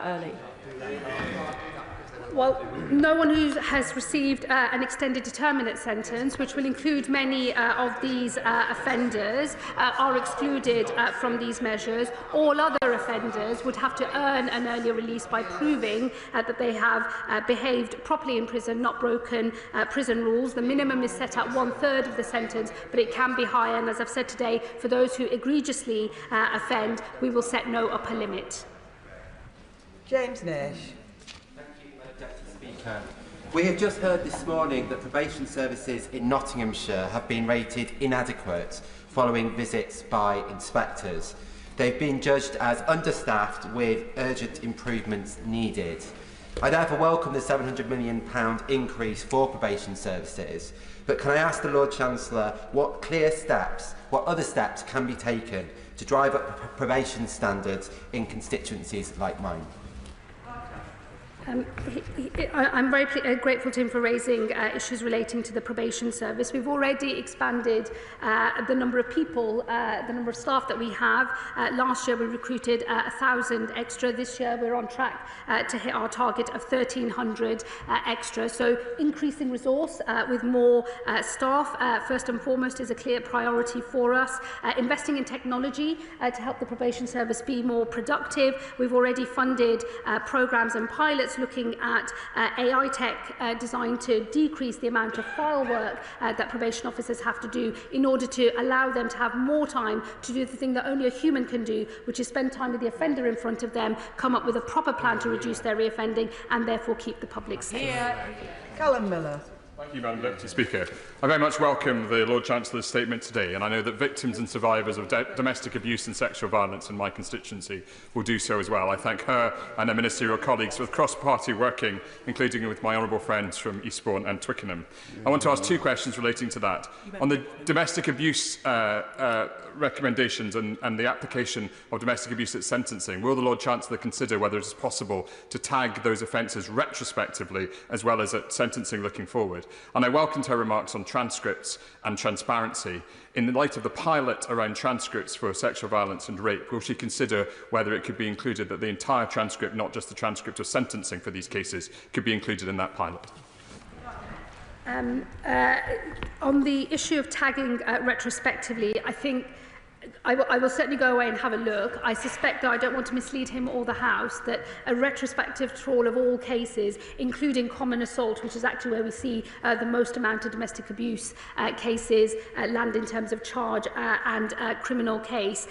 early. Well, no one who has received an extended determinate sentence, which will include many of these offenders, are excluded from these measures. All other offenders would have to earn an earlier release by proving that they have behaved properly in prison, not broken prison rules. The minimum is set at 1/3 of the sentence, but it can be higher. And as I've said today, for those who egregiously offend, we will set no upper limit. James Nash. We have just heard this morning that probation services in Nottinghamshire have been rated inadequate following visits by inspectors. They've been judged as understaffed with urgent improvements needed. I therefore welcome the £700 million increase for probation services, but can I ask the Lord Chancellor what other steps can be taken to drive up probation standards in constituencies like mine? I'm very grateful to him for raising issues relating to the probation service. We've already expanded the number of people, the number of staff that we have. Last year we recruited 1,000 extra. This year we're on track to hit our target of 1,300 extra. So increasing resource with more staff, first and foremost, is a clear priority for us. Investing in technology to help the probation service be more productive. We've already funded programmes and pilots looking at AI tech designed to decrease the amount of file work that probation officers have to do in order to allow them to have more time to do the thing that only a human can do, which is spend time with the offender in front of them, come up with a proper plan to reduce their reoffending and therefore keep the public safe. Yeah. Callum Miller. Thank you, Madam Deputy Speaker. I very much welcome the Lord Chancellor's statement today, and I know that victims and survivors of domestic abuse and sexual violence in my constituency will do so as well. I thank her and her ministerial colleagues for cross-party working, including with my honourable friends from Eastbourne and Twickenham. I want to ask two questions relating to that. On the domestic abuse recommendations and the application of domestic abuse at sentencing, will the Lord Chancellor consider whether it is possible to tag those offences retrospectively as well as at sentencing looking forward? And I welcomed her remarks on transcripts and transparency. In the light of the pilot around transcripts for sexual violence and rape, will she consider whether it could be included that the entire transcript, not just the transcript of sentencing for these cases, could be included in that pilot? On the issue of tagging retrospectively, I think I will certainly go away and have a look. I suspect that I don't want to mislead him or the House that a retrospective trawl of all cases, including common assault, which is actually where we see the most amount of domestic abuse cases land in terms of charge and criminal case.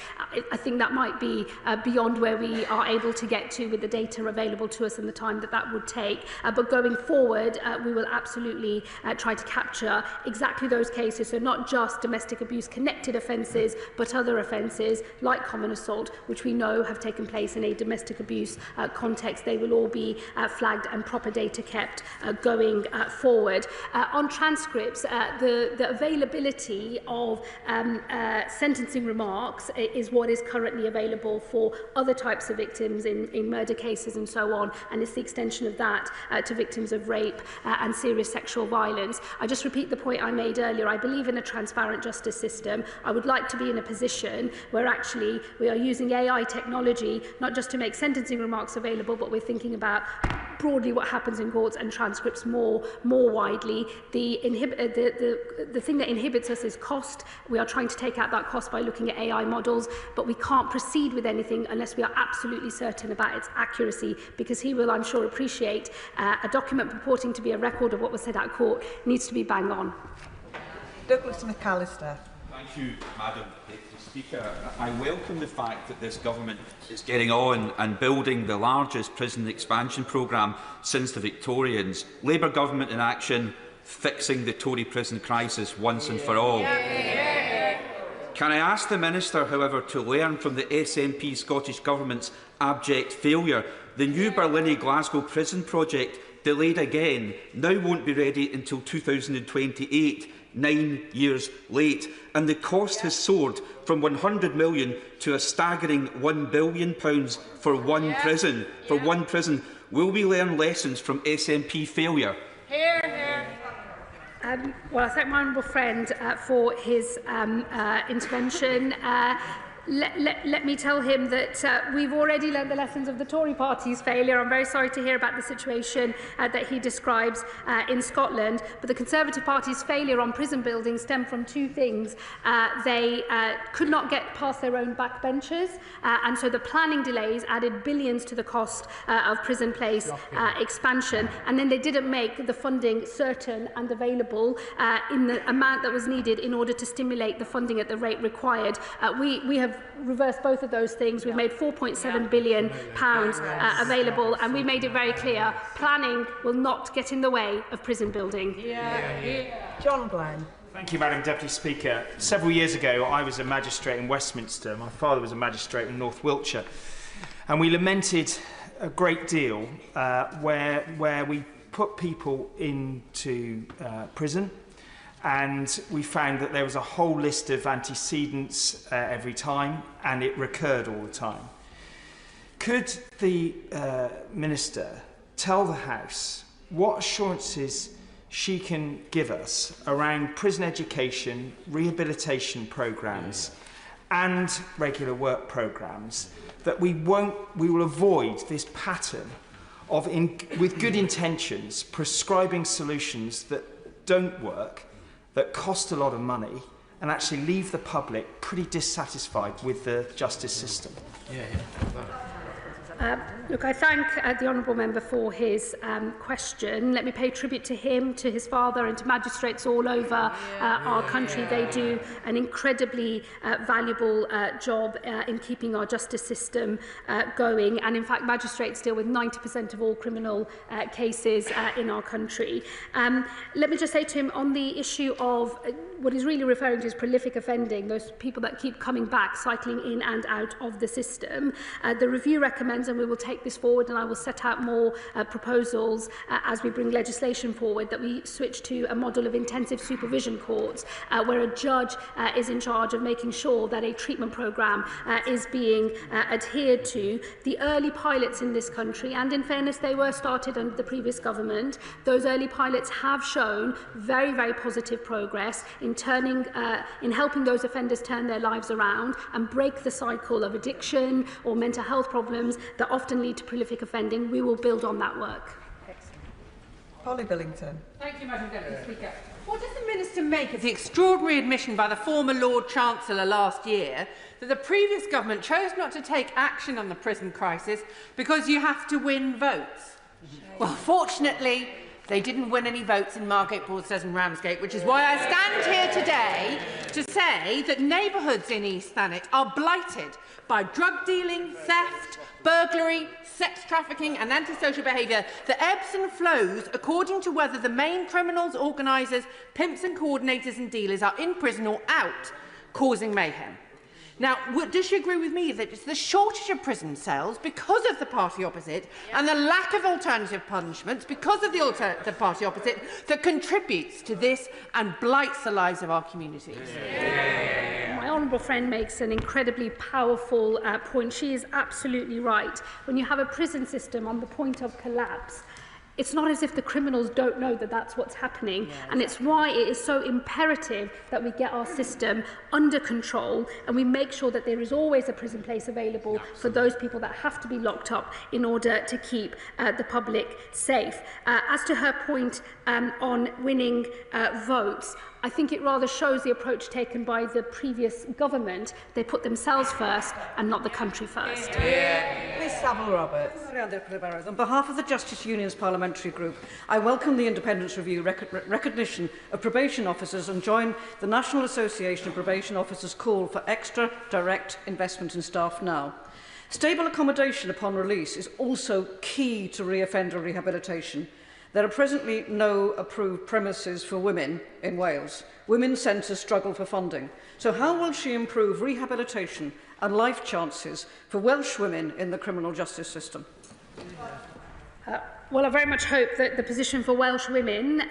I think that might be beyond where we are able to get to with the data available to us and the time that that would take. But going forward, we will absolutely try to capture exactly those cases, so not just domestic abuse connected offences, but other offences like common assault, which we know have taken place in a domestic abuse context. They will all be flagged and proper data kept going forward. On transcripts, the availability of sentencing remarks is what is currently available for other types of victims in murder cases and so on, and it's the extension of that to victims of rape and serious sexual violence. I just repeat the point I made earlier. I believe in a transparent justice system. I would like to be in a position where actually we are using AI technology not just to make sentencing remarks available, but we're thinking about broadly what happens in courts and transcripts more widely. The thing that inhibits us is cost. We are trying to take out that cost by looking at AI models, but we can't proceed with anything unless we are absolutely certain about its accuracy, because he will, I'm sure, appreciate a document purporting to be a record of what was said at court needs to be bang on. Douglas McAllister. Thank you, Madam Speaker. I welcome the fact that this government is getting on and building the largest prison expansion programme since the Victorians. Labour government in action, fixing the Tory prison crisis once and for all. Can I ask the Minister, however, to learn from the SNP Scottish Government's abject failure? The new Berlin-Glasgow prison project, delayed again, now won't be ready until 2028. 9 years late, and the cost has soared from £100 million to a staggering £1 billion for one prison. Will we learn lessons from SNP failure? Well, I thank my honourable friend for his intervention. let me tell him that we've already learned the lessons of the Tory party's failure. I'm very sorry to hear about the situation that he describes in Scotland, but the Conservative Party's failure on prison building stemmed from two things. They could not get past their own backbenchers, and so the planning delays added billions to the cost of prison place expansion, and then they didn't make the funding certain and available in the amount that was needed in order to stimulate the funding at the rate required. We have reversed both of those things. We've made £4.7 billion available, and we made it very clear planning will not get in the way of prison building. John Glenn. Thank you, Madam Deputy Speaker. Several years ago, I was a magistrate in Westminster. My father was a magistrate in North Wiltshire. And we lamented a great deal where we put people into prison, and we found that there was a whole list of antecedents every time, and it recurred all the time. Could the Minister tell the House what assurances she can give us around prison education, rehabilitation programmes and regular work programmes, that we will avoid this pattern of, with good intentions, prescribing solutions that don't work, that cost a lot of money, and actually leave the public pretty dissatisfied with the justice system? Look, I thank the honourable member for his question. Let me pay tribute to him, to his father, and to magistrates all over our country. They do an incredibly valuable job in keeping our justice system going. And in fact, magistrates deal with 90% of all criminal cases in our country. Let me just say to him on the issue of what he's really referring to as prolific offending, those people that keep coming back, cycling in and out of the system. The review recommends, and we will take this forward, and I will set out more proposals as we bring legislation forward, that we switch to a model of intensive supervision courts where a judge is in charge of making sure that a treatment programme is being adhered to. The early pilots in this country, and in fairness they were started under the previous government, those early pilots have shown very, very positive progress in helping those offenders turn their lives around and break the cycle of addiction or mental health problems that often lead to prolific offending. We will build on that work. Excellent. Polly Billington. Thank you, Madam Deputy Speaker. What does the Minister make of the extraordinary admission by the former Lord Chancellor last year that the previous government chose not to take action on the prison crisis because you have to win votes? Well, fortunately, they didn't win any votes in Margate, Broadstairs and Ramsgate, which is why I stand here today to say that neighbourhoods in East Thanet are blighted by drug dealing, theft, burglary, sex trafficking and antisocial behaviour that ebbs and flows according to whether the main criminals, organisers, pimps and coordinators and dealers are in prison or out, causing mayhem. Now, does she agree with me that it's the shortage of prison cells because of the party opposite and the lack of alternative punishments because of the party opposite that contributes to this and blights the lives of our communities? My honourable friend makes an incredibly powerful point. She is absolutely right. When you have a prison system on the point of collapse, it's not as if the criminals don't know that that's what's happening, and it's why it is so imperative that we get our system under control and we make sure that there is always a prison place available for those people that have to be locked up in order to keep the public safe. As to her point on winning votes, I think it rather shows the approach taken by the previous government. They put themselves first and not the country first. Miss Savile Roberts. On behalf of the Justice Union's Parliamentary Group, I welcome the Independence Review recognition of probation officers and join the National Association of Probation Officers' call for extra direct investment in staff now. Stable accommodation upon release is also key to reoffender rehabilitation. There are presently no approved premises for women in Wales. Women's centres struggle for funding. So how will she improve rehabilitation and life chances for Welsh women in the criminal justice system? Well, I very much hope that the position for Welsh women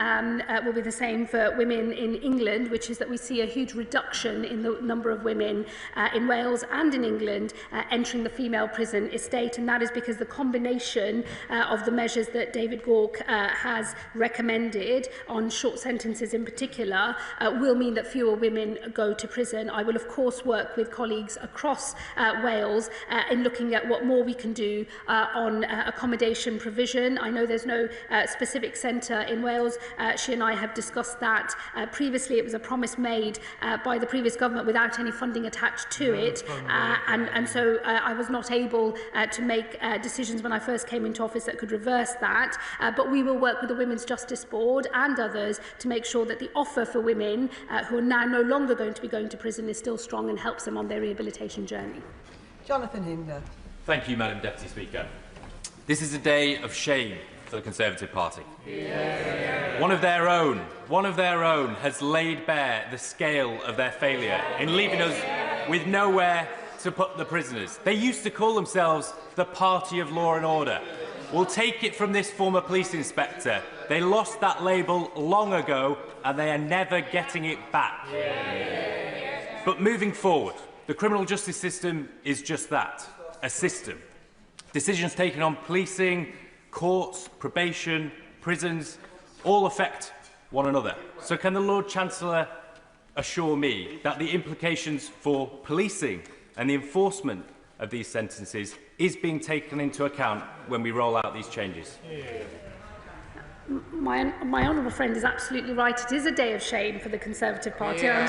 will be the same for women in England, which is that we see a huge reduction in the number of women in Wales and in England entering the female prison estate, and that is because the combination of the measures that David Gauke has recommended on short sentences in particular will mean that fewer women go to prison. I will, of course, work with colleagues across Wales in looking at what more we can do on accommodation provision. I know there's no specific centre in Wales. She and I have discussed that. Previously, it was a promise made by the previous government without any funding attached to it. And so I was not able to make decisions when I first came into office that could reverse that. But we will work with the Women's Justice Board and others to make sure that the offer for women who are now no longer going to be going to prison is still strong and helps them on their rehabilitation journey. Jonathan Hinder. Thank you, Madam Deputy Speaker. This is a day of shame for the Conservative Party. Yeah. One of their own has laid bare the scale of their failure in leaving us with nowhere to put the prisoners. They used to call themselves the Party of Law and Order. We'll take it from this former police inspector. They lost that label long ago and they are never getting it back. Yeah. But moving forward, the criminal justice system is just that, a system. Decisions taken on policing, courts, probation, prisons, all affect one another. So can the Lord Chancellor assure me that the implications for policing and the enforcement of these sentences is being taken into account when we roll out these changes? My honourable friend is absolutely right. It is a day of shame for the Conservative Party. Yeah.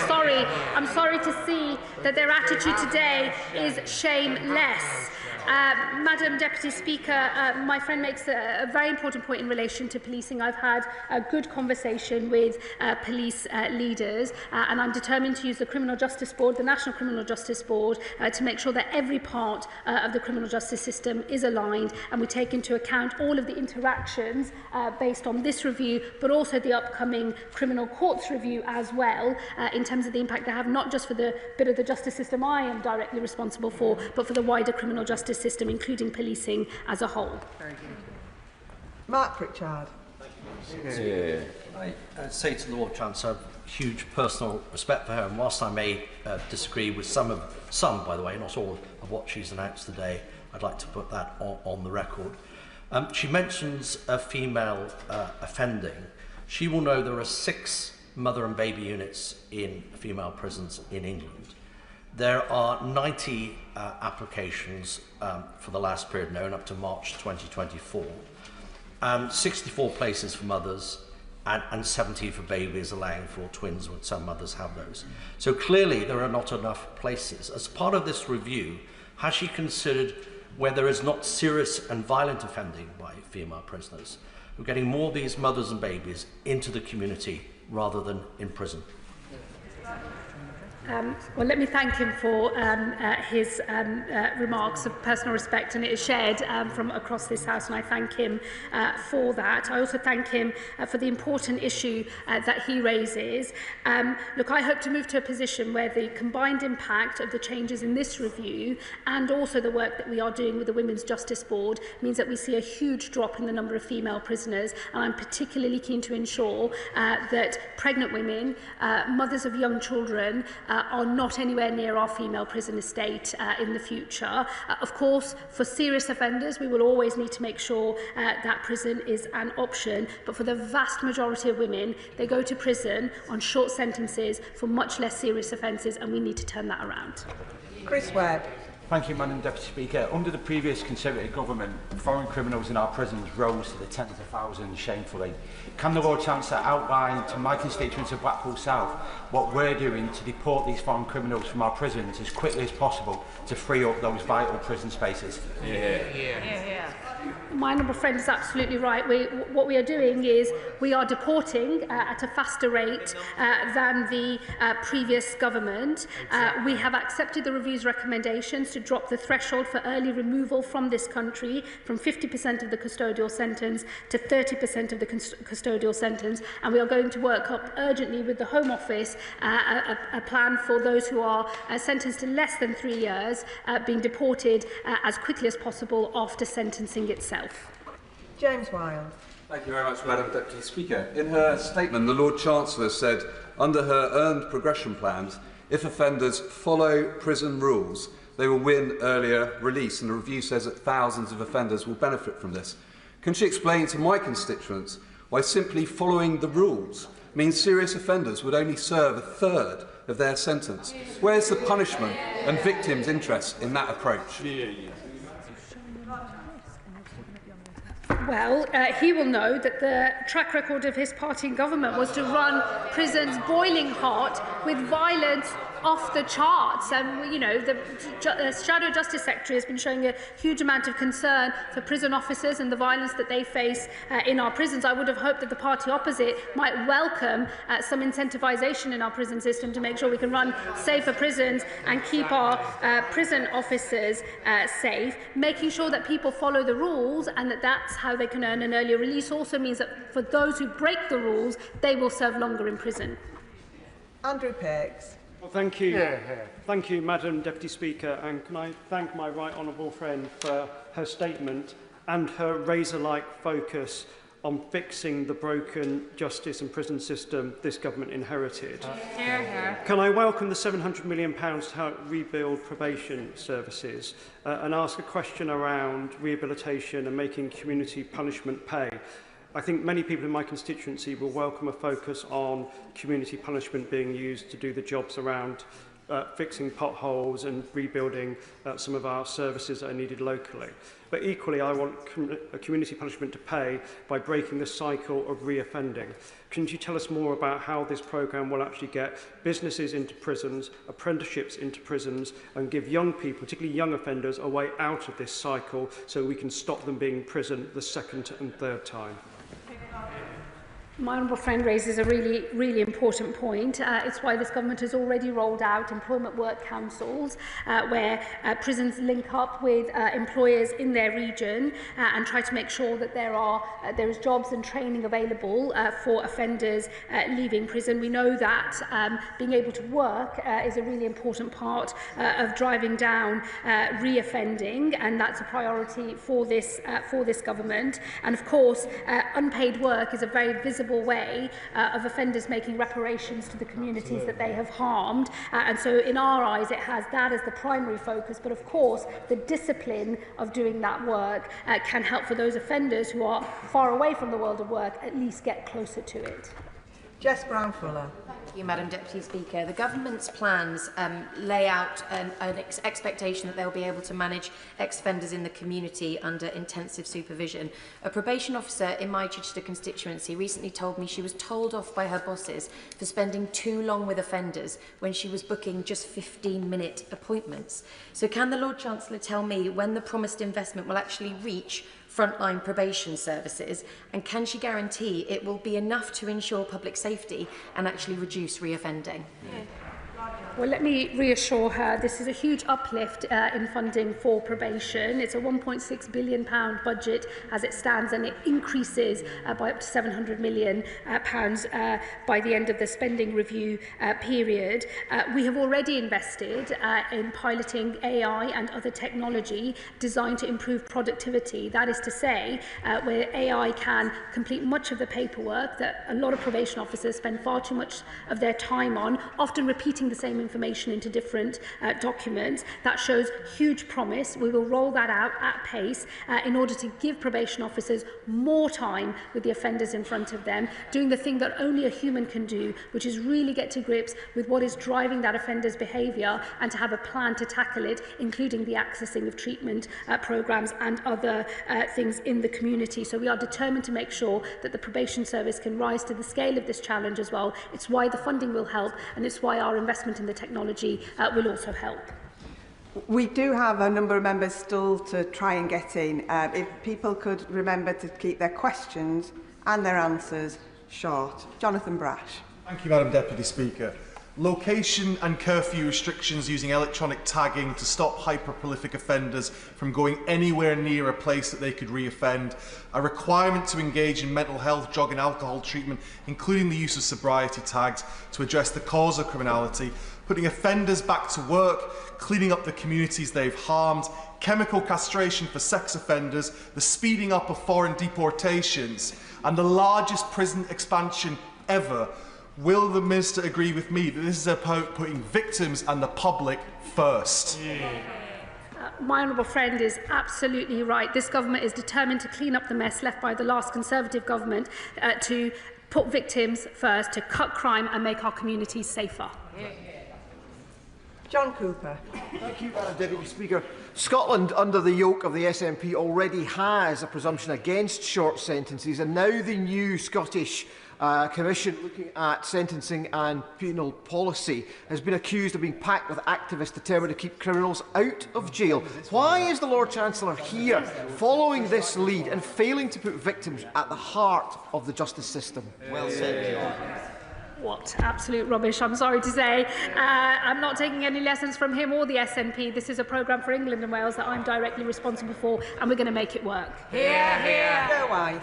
I'm sorry to see that their attitude today is shameless. Madam Deputy Speaker, my friend makes a very important point in relation to policing. I've had a good conversation with police leaders and I'm determined to use the Criminal Justice Board, the National Criminal Justice Board, to make sure that every part of the criminal justice system is aligned and we take into account all of the interactions based on this review, but also the upcoming criminal courts review as well, in terms of the impact they have, not just for the bit of the justice system I am directly responsible for, but for the wider criminal justice system, including policing as a whole. Very good. Mark Pritchard. I say to the Lord Chancellor, huge personal respect for her, and whilst I may disagree with some, by the way, not all of what she's announced today, I'd like to put that on the record. She mentions female offending. She will know there are 6 mother and baby units in female prisons in England. There are 90 applications for the last period known up to March 2024, 64 places for mothers and 70 for babies, allowing for twins when some mothers have those. So clearly there are not enough places. As part of this review, has she considered where there is not serious and violent offending by female prisoners, we're getting more of these mothers and babies into the community rather than in prison? Well, let me thank him for his remarks of personal respect, and it is shared from across this House, and I thank him for that. I also thank him for the important issue that he raises. Look, I hope to move to a position where the combined impact of the changes in this review and also the work that we are doing with the Women's Justice Board means that we see a huge drop in the number of female prisoners, and I'm particularly keen to ensure that pregnant women, mothers of young children, are not anywhere near our female prison estate in the future. Of course, for serious offenders, we will always need to make sure that prison is an option, but for the vast majority of women, they go to prison on short sentences for much less serious offences, and we need to turn that around. Chris Webb. Thank you, Madam Deputy Speaker. Under the previous Conservative government, foreign criminals in our prisons rose to the tens of thousands shamefully. Can the Lord Chancellor outline to my constituents of Blackpool South what we're doing to deport these foreign criminals from our prisons as quickly as possible to free up those vital prison spaces? My honourable friend is absolutely right. What we are doing is we are deporting at a faster rate than the previous government. We have accepted the review's recommendations to drop the threshold for early removal from this country from 50% of the custodial sentence to 30% of the custodial sentence, and we are going to work up urgently with the Home Office a plan for those who are sentenced to less than 3 years being deported as quickly as possible after sentencing itself. James Wilde. Thank you very much, Madam Deputy Speaker. In her statement, the Lord Chancellor said, under her earned progression plans, if offenders follow prison rules, they will win earlier release, and the review says that thousands of offenders will benefit from this. Can she explain to my constituents why simply following the rules means serious offenders would only serve a third of their sentence? Where's the punishment and victims' interest in that approach? Well, he will know that the track record of his party in government was to run prisons boiling hot with violence off the charts. And, you know, the Shadow Justice Secretary has been showing a huge amount of concern for prison officers and the violence that they face in our prisons. I would have hoped that the party opposite might welcome some incentivisation in our prison system to make sure we can run safer prisons and keep our prison officers safe. Making sure that people follow the rules and that that's how they can earn an earlier release also means that for those who break the rules, they will serve longer in prison. Andrew Pegs. Well, thank you. Thank you, Madam Deputy Speaker, and can I thank my right honourable friend for her statement and her razor-like focus on fixing the broken justice and prison system this government inherited. Can I welcome the £700 million to help rebuild probation services and ask a question around rehabilitation and making community punishment pay? I think many people in my constituency will welcome a focus on community punishment being used to do the jobs around fixing potholes and rebuilding some of our services that are needed locally. But equally, I want community punishment to pay by breaking the cycle of reoffending. Can you tell us more about how this programme will actually get businesses into prisons, apprenticeships into prisons, and give young people, particularly young offenders, a way out of this cycle so we can stop them being in prison the second and third time? My honourable friend raises a really important point. It's why this government has already rolled out employment work councils where prisons link up with employers in their region and try to make sure that there is jobs and training available for offenders leaving prison. We know that being able to work is a really important part of driving down reoffending, and that's a priority for this government. And of course, unpaid work is a very visible way of offenders making reparations to the communities that they have harmed. And so in our eyes, it has that as the primary focus. But of course, the discipline of doing that work can help for those offenders who are far away from the world of work at least get closer to it. Jess Brown-Fuller. Thank you, Madam Deputy Speaker. The government's plans lay out an expectation that they'll be able to manage ex-offenders in the community under intensive supervision. A probation officer in my Chichester constituency recently told me she was told off by her bosses for spending too long with offenders when she was booking just 15-minute appointments. So can the Lord Chancellor tell me when the promised investment will actually reach frontline probation services, and can she guarantee it will be enough to ensure public safety and actually reduce reoffending? Well, let me reassure her this is a huge uplift in funding for probation. It's a £1.6 billion budget as it stands, and it increases by up to £700 million by the end of the spending review period. We have already invested in piloting AI and other technology designed to improve productivity. That is to say, where AI can complete much of the paperwork that a lot of probation officers spend far too much of their time on, often repeating the same information into different documents. That shows huge promise. We will roll that out at pace in order to give probation officers more time with the offenders in front of them, doing the thing that only a human can do, which is really get to grips with what is driving that offender's behaviour and to have a plan to tackle it, including the accessing of treatment programmes and other things in the community. So we are determined to make sure that the probation service can rise to the scale of this challenge as well. It's why the funding will help, and it's why our investment in the technology will also help. We do have a number of members still to try and get in. If people could remember to keep their questions and their answers short. Jonathan Brash. Thank you, Madam Deputy Speaker. Location and curfew restrictions using electronic tagging to stop hyper-prolific offenders from going anywhere near a place that they could reoffend, a requirement to engage in mental health, drug and alcohol treatment, including the use of sobriety tags to address the cause of criminality, putting offenders back to work, cleaning up the communities they've harmed, chemical castration for sex offenders, the speeding up of foreign deportations, and the largest prison expansion ever. Will the Minister agree with me that this is about putting victims and the public first? My honourable friend is absolutely right. This government is determined to clean up the mess left by the last Conservative government, to put victims first, to cut crime and make our communities safer. John Cooper. Thank you, Madam Deputy Speaker. Scotland, under the yoke of the SNP, already has a presumption against short sentences, and now the new Scottish Commission looking at sentencing and penal policy has been accused of being packed with activists determined to keep criminals out of jail. Why is the Lord Chancellor here following this lead and failing to put victims at the heart of the justice system? Well said, John. What absolute rubbish, I'm sorry to say. I'm not taking any lessons from him or the SNP. This is a programme for England and Wales that I'm directly responsible for, and we're going to make it work. Hear, hear. Go White.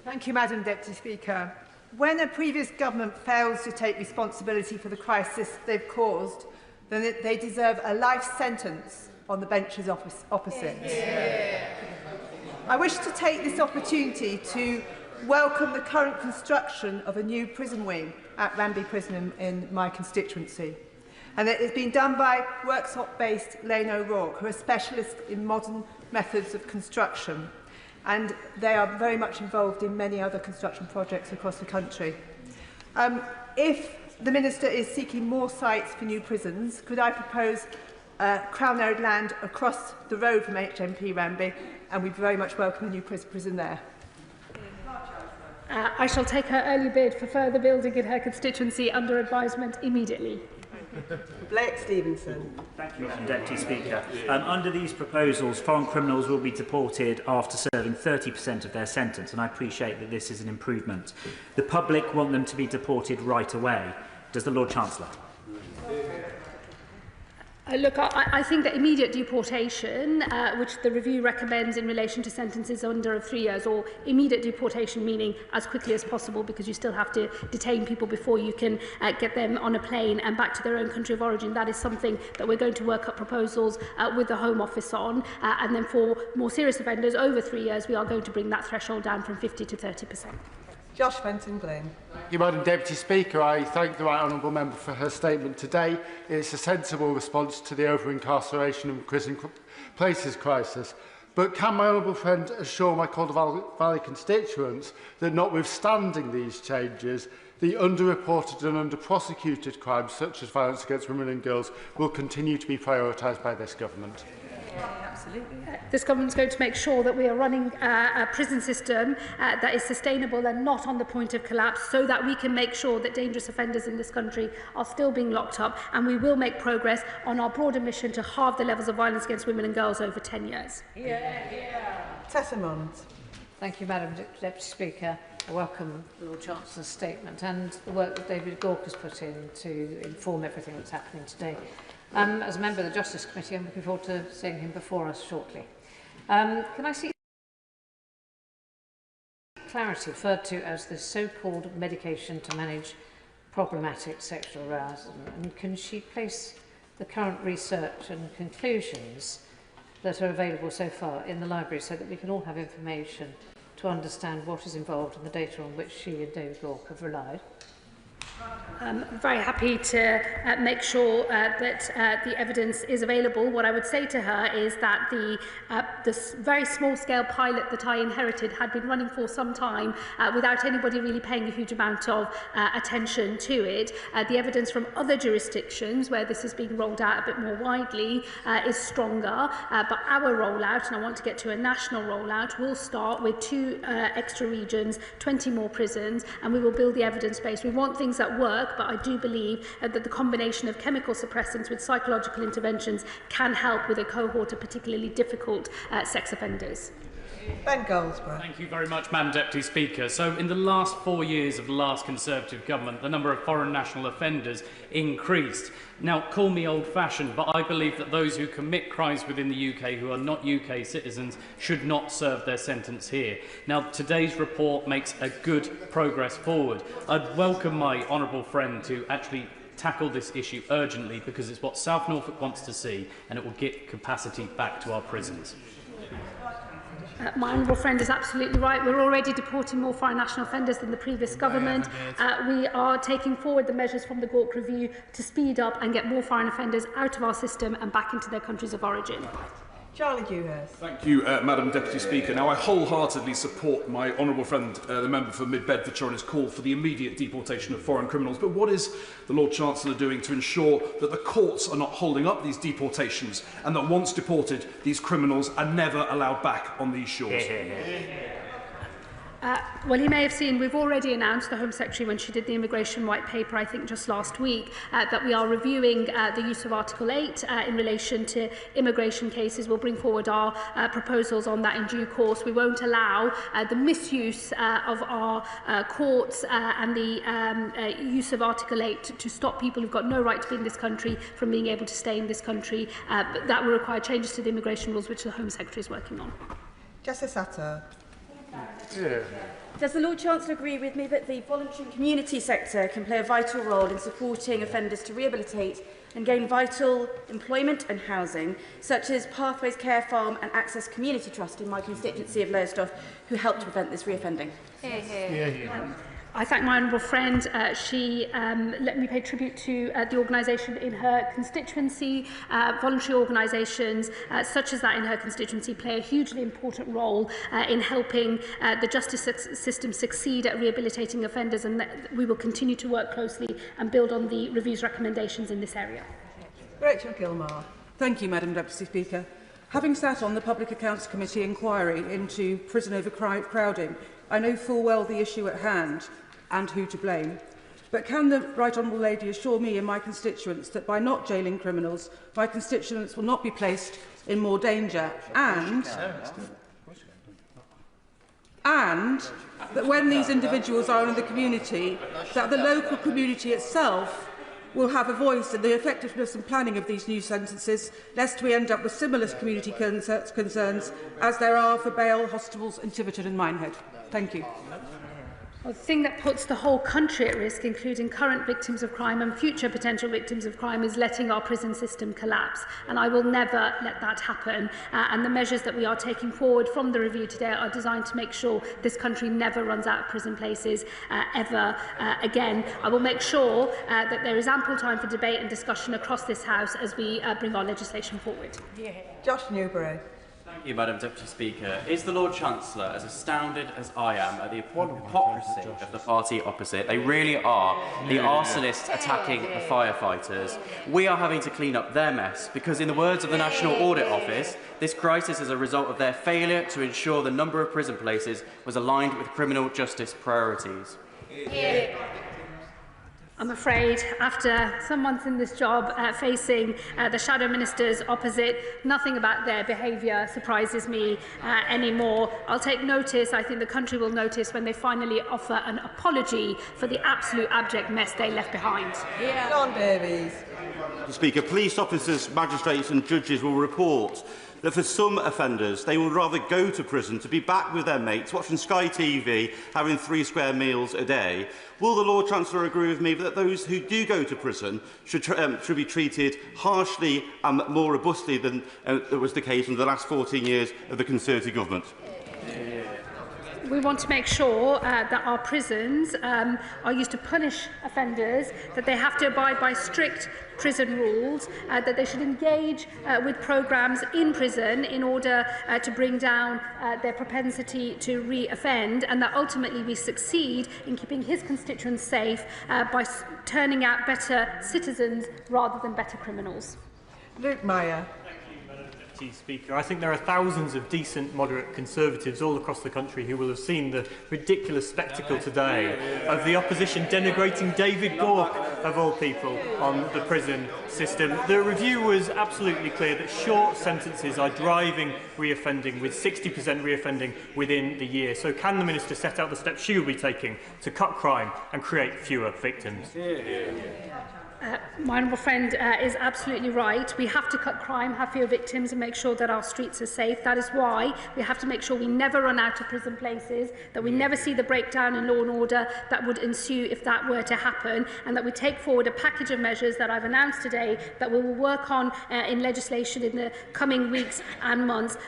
Thank you, Madam Deputy Speaker. When a previous government fails to take responsibility for the crisis they've caused, then they deserve a life sentence on the benches opposite. Yeah. I wish to take this opportunity to welcome the current construction of a new prison wing at Ranby Prison in my constituency. And it has been done by workshop-based Lane O'Rourke, who are specialists in modern methods of construction. And they are very much involved in many other construction projects across the country. If the Minister is seeking more sites for new prisons, could I propose Crown-owned land across the road from HMP Ranby, and we very much welcome the new prison there. I shall take her early bid for further building in her constituency under advisement immediately. Blake Stevenson. Thank you, Madam Deputy Speaker. Under these proposals, foreign criminals will be deported after serving 30% of their sentence, and I appreciate that this is an improvement. The public want them to be deported right away. Does the Lord Chancellor? Look, I think that immediate deportation, which the review recommends in relation to sentences under 3 years, or immediate deportation meaning as quickly as possible, because you still have to detain people before you can get them on a plane and back to their own country of origin. That is something that we're going to work up proposals with the Home Office on. And then for more serious offenders over 3 years, we are going to bring that threshold down from 50 to 30%. Josh Fenton-Glynn. Thank you, Madam Deputy Speaker. I thank the Right Honourable Member for her statement today. It's a sensible response to the over-incarceration and prison places crisis. But can my honourable friend assure my Calder Valley constituents that notwithstanding these changes, the underreported and under-prosecuted crimes such as violence against women and girls will continue to be prioritised by this government? Absolutely. This government is going to make sure that we are running a prison system that is sustainable and not on the point of collapse, so that we can make sure that dangerous offenders in this country are still being locked up, and we will make progress on our broader mission to halve the levels of violence against women and girls over 10 years. Tessa Mons. Thank you, Madam Deputy Speaker. I welcome the Lord Chancellor's statement and the work that David Gauke has put in to inform everything that's happening today. As a member of the Justice Committee, I'm looking forward to seeing him before us shortly. Can I see clarity referred to as the so-called medication to manage problematic sexual arousal? And can she place the current research and conclusions that are available so far in the library so that we can all have information to understand what is involved in the data on which she and David Gauke have relied? I'm very happy to make sure that the evidence is available. What I would say to her is that the very small-scale pilot that I inherited had been running for some time without anybody really paying a huge amount of attention to it. The evidence from other jurisdictions where this is being rolled out a bit more widely is stronger, but our rollout, and I want to get to a national rollout, will start with 2 extra regions, 20 more prisons, and we will build the evidence base. We want things that work, but I do believe that the combination of chemical suppressants with psychological interventions can help with a cohort of particularly difficult sex offenders. Ben Goldsborough. Thank you very much, Madam Deputy Speaker. So in the last 4 years of the last Conservative government, the number of foreign national offenders increased. Now, call me old-fashioned, but I believe that those who commit crimes within the UK who are not UK citizens should not serve their sentence here. Now, today's report makes a good progress forward. I'd welcome my honourable friend to actually tackle this issue urgently because it's what South Norfolk wants to see, and it will get capacity back to our prisons. My honourable friend is absolutely right. We're already deporting more foreign national offenders than the previous government. We are taking forward the measures from the Gauke review to speed up and get more foreign offenders out of our system and back into their countries of origin. Charlie Dewhurst. Thank you, Madam Deputy Speaker. Now, I wholeheartedly support my honourable friend, the member for Mid-Bedfordshire, on his call for the immediate deportation of foreign criminals. But what is the Lord Chancellor doing to ensure that the courts are not holding up these deportations and that once deported, these criminals are never allowed back on these shores? Well, he may have seen we've already announced, the Home Secretary, when she did the immigration white paper, I think just last week, that we are reviewing the use of Article 8 in relation to immigration cases. We'll bring forward our proposals on that in due course. We won't allow the misuse of our courts and the use of Article 8 to stop people who've got no right to be in this country from being able to stay in this country. But that will require changes to the immigration rules, which the Home Secretary is working on. Justice Satter. Does the Lord Chancellor agree with me that the voluntary and community sector can play a vital role in supporting offenders to rehabilitate and gain vital employment and housing, such as Pathways Care Farm and Access Community Trust in my constituency of Lowestoft, who helped to prevent this reoffending? I thank my honourable friend. She let me pay tribute to the organisation in her constituency. Voluntary organisations such as that in her constituency play a hugely important role in helping the justice system succeed at rehabilitating offenders, and we will continue to work closely and build on the review's recommendations in this area. Rachel Gilmore. Thank you, Madam Deputy Speaker. Having sat on the Public Accounts Committee inquiry into prison overcrowding, I know full well the issue at hand and who to blame. But can the Right Honourable Lady assure me and my constituents that by not jailing criminals, my constituents will not be placed in more danger, and that when these individuals are in the community, that the local community itself will have a voice in the effectiveness and planning of these new sentences, lest we end up with similar community concerns as there are for bail hospitals in Tiverton and Minehead. Thank you. Well, the thing that puts the whole country at risk, including current victims of crime and future potential victims of crime, is letting our prison system collapse. And I will never let that happen. And the measures that we are taking forward from the review today are designed to make sure this country never runs out of prison places ever again. I will make sure that there is ample time for debate and discussion across this House as we bring our legislation forward. Josh Newbury. Thank you, Madam Deputy Speaker. Is the Lord Chancellor as astounded as I am at the hypocrisy of the party opposite? They really are. The arsonists attacking the firefighters. We are having to clean up their mess because, in the words of the National Audit Office, this crisis is a result of their failure to ensure the number of prison places was aligned with criminal justice priorities. I'm afraid, after some months in this job, facing the shadow ministers opposite, nothing about their behaviour surprises me anymore. I'll take notice, I think the country will notice, when they finally offer an apology for the absolute abject mess they left behind. John Davies. Speaker, police officers, magistrates and judges will report that for some offenders, they would rather go to prison to be back with their mates, watching Sky TV, having 3 square meals a day. Will the Lord Chancellor agree with me that those who do go to prison should be treated harshly and more robustly than was the case in the last 14 years of the Conservative government? We want to make sure that our prisons are used to punish offenders, that they have to abide by strict prison rules, that they should engage with programmes in prison in order to bring down their propensity to re-offend, and that ultimately we succeed in keeping his constituents safe by turning out better citizens rather than better criminals. Luke Meyer. Speaker, I think there are thousands of decent, moderate Conservatives all across the country who will have seen the ridiculous spectacle today of the opposition denigrating David Gauke, of all people, on the prison system. The review was absolutely clear that short sentences are driving reoffending, with 60% reoffending within the year. So can the Minister set out the steps she will be taking to cut crime and create fewer victims? My honourable friend is absolutely right. We have to cut crime, have fewer victims and make sure that our streets are safe. That is why we have to make sure we never run out of prison places, that we never see the breakdown in law and order that would ensue if that were to happen, and that we take forward a package of measures that I've announced today that we will work on in legislation in the coming weeks and months.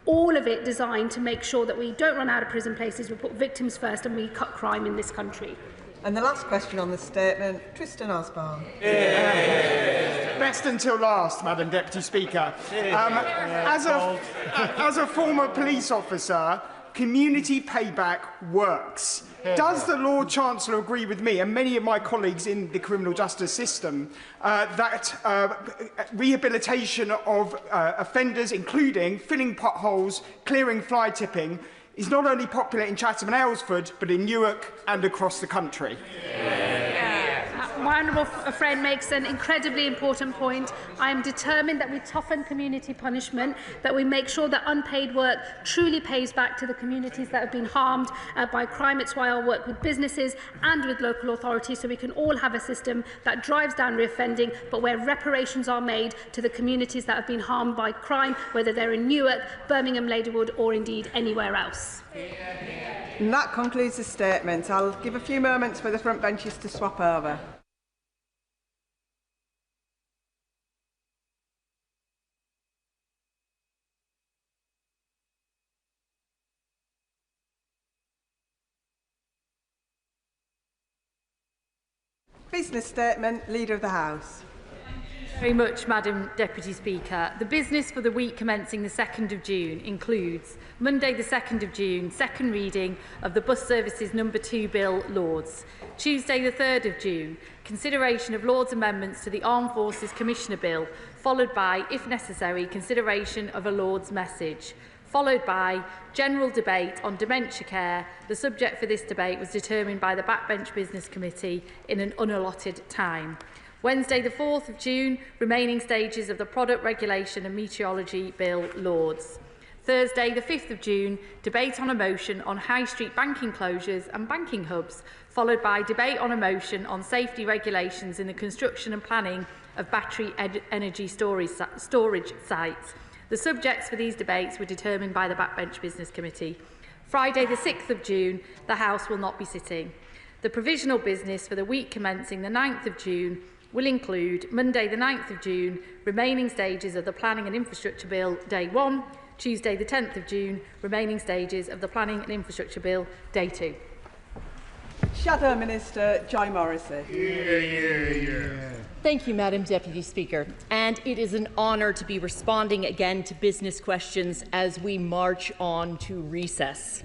All of it designed to make sure that we don't run out of prison places, we put victims first and we cut crime in this country. And the last question on the statement, Tristan Osborne. Best until last, Madam Deputy Speaker. As a former police officer, community payback works. Does the Lord Chancellor agree with me and many of my colleagues in the criminal justice system that rehabilitation of offenders, including filling potholes, clearing fly tipping, is not only popular in Chatham and Aylesford, but in Newark and across the country? My honourable friend makes an incredibly important point. I am determined that we toughen community punishment, that we make sure that unpaid work truly pays back to the communities that have been harmed by crime. It's why I'll work with businesses and with local authorities so we can all have a system that drives down reoffending, but where reparations are made to the communities that have been harmed by crime, whether they're in Newark, Birmingham, Ladywood or indeed anywhere else. And that concludes the statement. I'll give a few moments for the front benches to swap over. Business statement, Leader of the House. Very much, Madam Deputy Speaker. The business for the week commencing the 2nd of June includes Monday the 2nd of June, second reading of the Bus Services No. 2 Bill, Lords. Tuesday the 3rd of June, consideration of Lords amendments to the Armed Forces Commissioner Bill, followed by, if necessary, consideration of a Lords message. Followed by general debate on dementia care. The subject for this debate was determined by the Backbench Business Committee in an unallotted time. Wednesday the 4th of June, remaining stages of the Product Regulation and Meteorology Bill, Lords. Thursday the 5th of June, debate on a motion on high street banking closures and banking hubs, followed by debate on a motion on safety regulations in the construction and planning of battery energy storage sites. The subjects for these debates were determined by the Backbench Business Committee. Friday the 6th of June, the House will not be sitting. The provisional business for the week commencing the 9th of June will include Monday the 9th of June, remaining stages of the Planning and Infrastructure Bill, Day 1, Tuesday the 10th of June, remaining stages of the Planning and Infrastructure Bill, Day 2. Shadow Minister Joy Morrissey. Thank you, Madam Deputy Speaker. And it is an honour to be responding again to business questions as we march on to recess.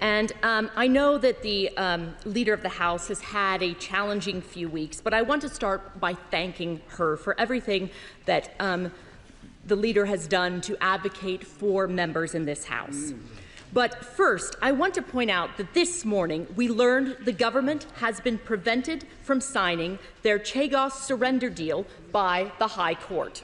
And I know that the Leader of the House has had a challenging few weeks, but I want to start by thanking her for everything that the Leader has done to advocate for members in this House. But first, I want to point out that this morning we learned the government has been prevented from signing their Chagos surrender deal by the High Court.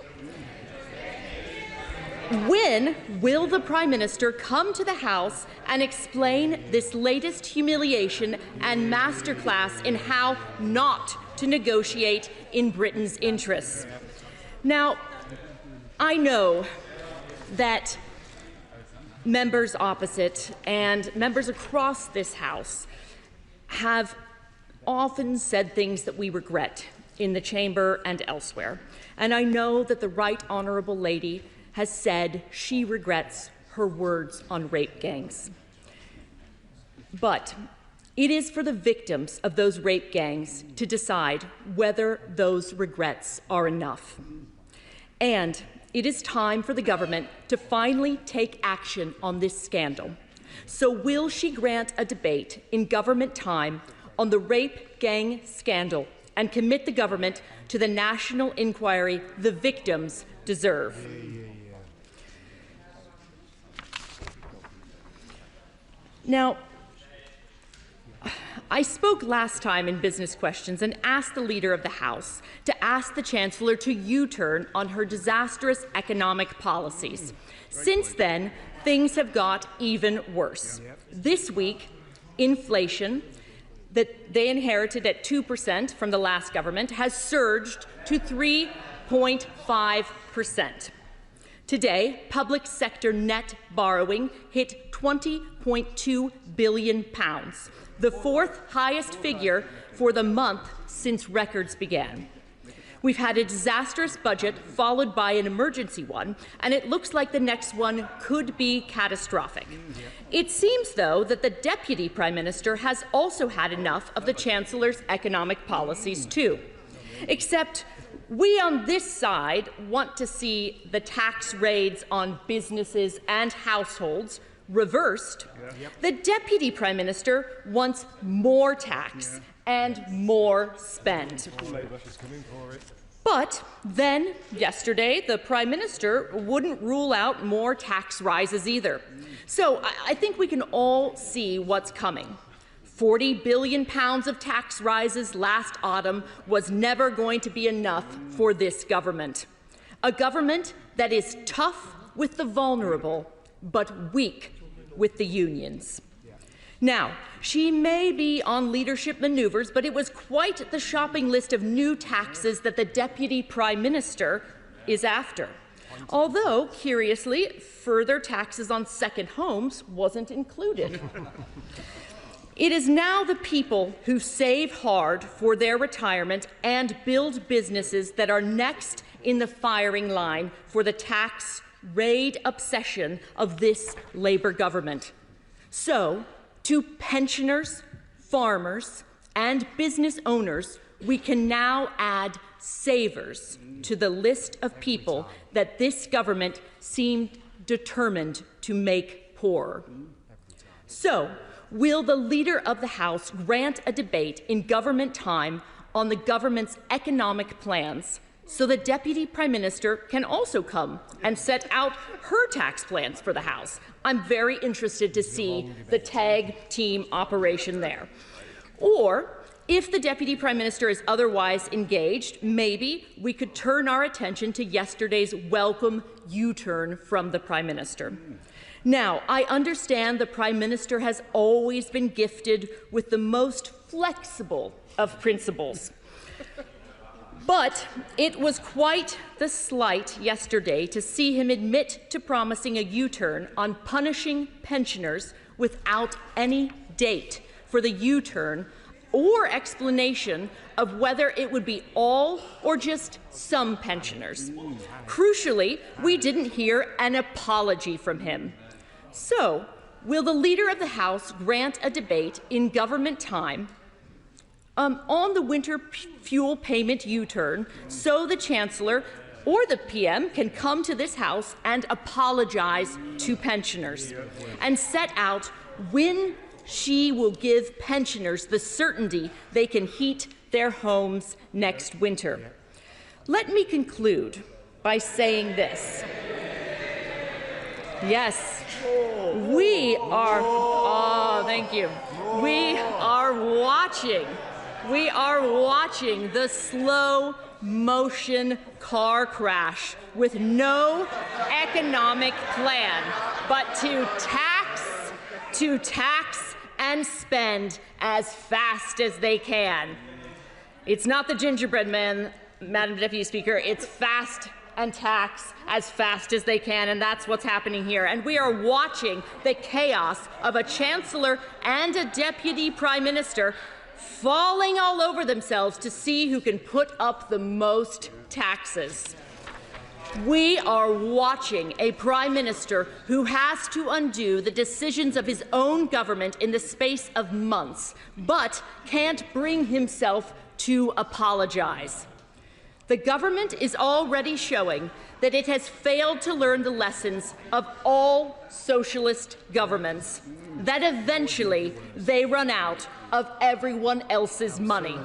When will the Prime Minister come to the House and explain this latest humiliation and masterclass in how not to negotiate in Britain's interests? Now, I know that members opposite and members across this House have often said things that we regret in the chamber and elsewhere. And I know that the Right Honourable Lady has said she regrets her words on rape gangs. But it is for the victims of those rape gangs to decide whether those regrets are enough. And it is time for the government to finally take action on this scandal. So will she grant a debate in government time on the rape gang scandal and commit the government to the national inquiry the victims deserve? Now, I spoke last time in business questions and asked the Leader of the House to ask the Chancellor to U-turn on her disastrous economic policies. Since then, things have got even worse. This week, inflation that they inherited at 2% from the last government has surged to 3.5%. Today, public sector net borrowing hit £20.2 billion, the fourth highest figure for the month since records began. We've had a disastrous budget followed by an emergency one, and it looks like the next one could be catastrophic. It seems, though, that the Deputy Prime Minister has also had enough of the Chancellor's economic policies too. Except we on this side want to see the tax raids on businesses and households reversed. The Deputy Prime Minister wants more tax and more spend. But then, yesterday, the Prime Minister wouldn't rule out more tax rises either. So I think we can all see what's coming. £40 billion of tax rises last autumn was never going to be enough for this government. A government that is tough with the vulnerable, but weak with the unions. Now, she may be on leadership manoeuvres, but it was quite the shopping list of new taxes that the Deputy Prime Minister is after. Although, curiously, further taxes on second homes wasn't included. It is now the people who save hard for their retirement and build businesses that are next in the firing line for the tax raid obsession of this Labour government. So, to pensioners, farmers, and business owners, we can now add savers to the list of people that this government seemed determined to make poorer. So, will the Leader of the House grant a debate in government time on the government's economic plans so the Deputy Prime Minister can also come and set out her tax plans for the House? I'm very interested to see the tag team operation there. Or, if the Deputy Prime Minister is otherwise engaged, maybe we could turn our attention to yesterday's welcome U-turn from the Prime Minister. Now, I understand the Prime Minister has always been gifted with the most flexible of principles. But it was quite the slight yesterday to see him admit to promising a U-turn on punishing pensioners without any date for the U-turn or explanation of whether it would be all or just some pensioners. Crucially, we didn't hear an apology from him. So, will the Leader of the House grant a debate in government time on the winter fuel payment U-turn so the Chancellor or the PM can come to this House and apologize to pensioners and set out when she will give pensioners the certainty they can heat their homes next winter? Let me conclude by saying this. Yes, we are, thank you. We are watching the slow motion car crash with no economic plan but to tax and spend as fast as they can. It's not the gingerbread man, Madam Deputy Speaker, it's fast and tax as fast as they can, and that's what's happening here. And we are watching the chaos of a Chancellor and a Deputy Prime Minister falling all over themselves to see who can put up the most taxes. We are watching a Prime Minister who has to undo the decisions of his own government in the space of months, but can't bring himself to apologize. The government is already showing that it has failed to learn the lessons of all socialist governments, that eventually they run out of everyone else's money.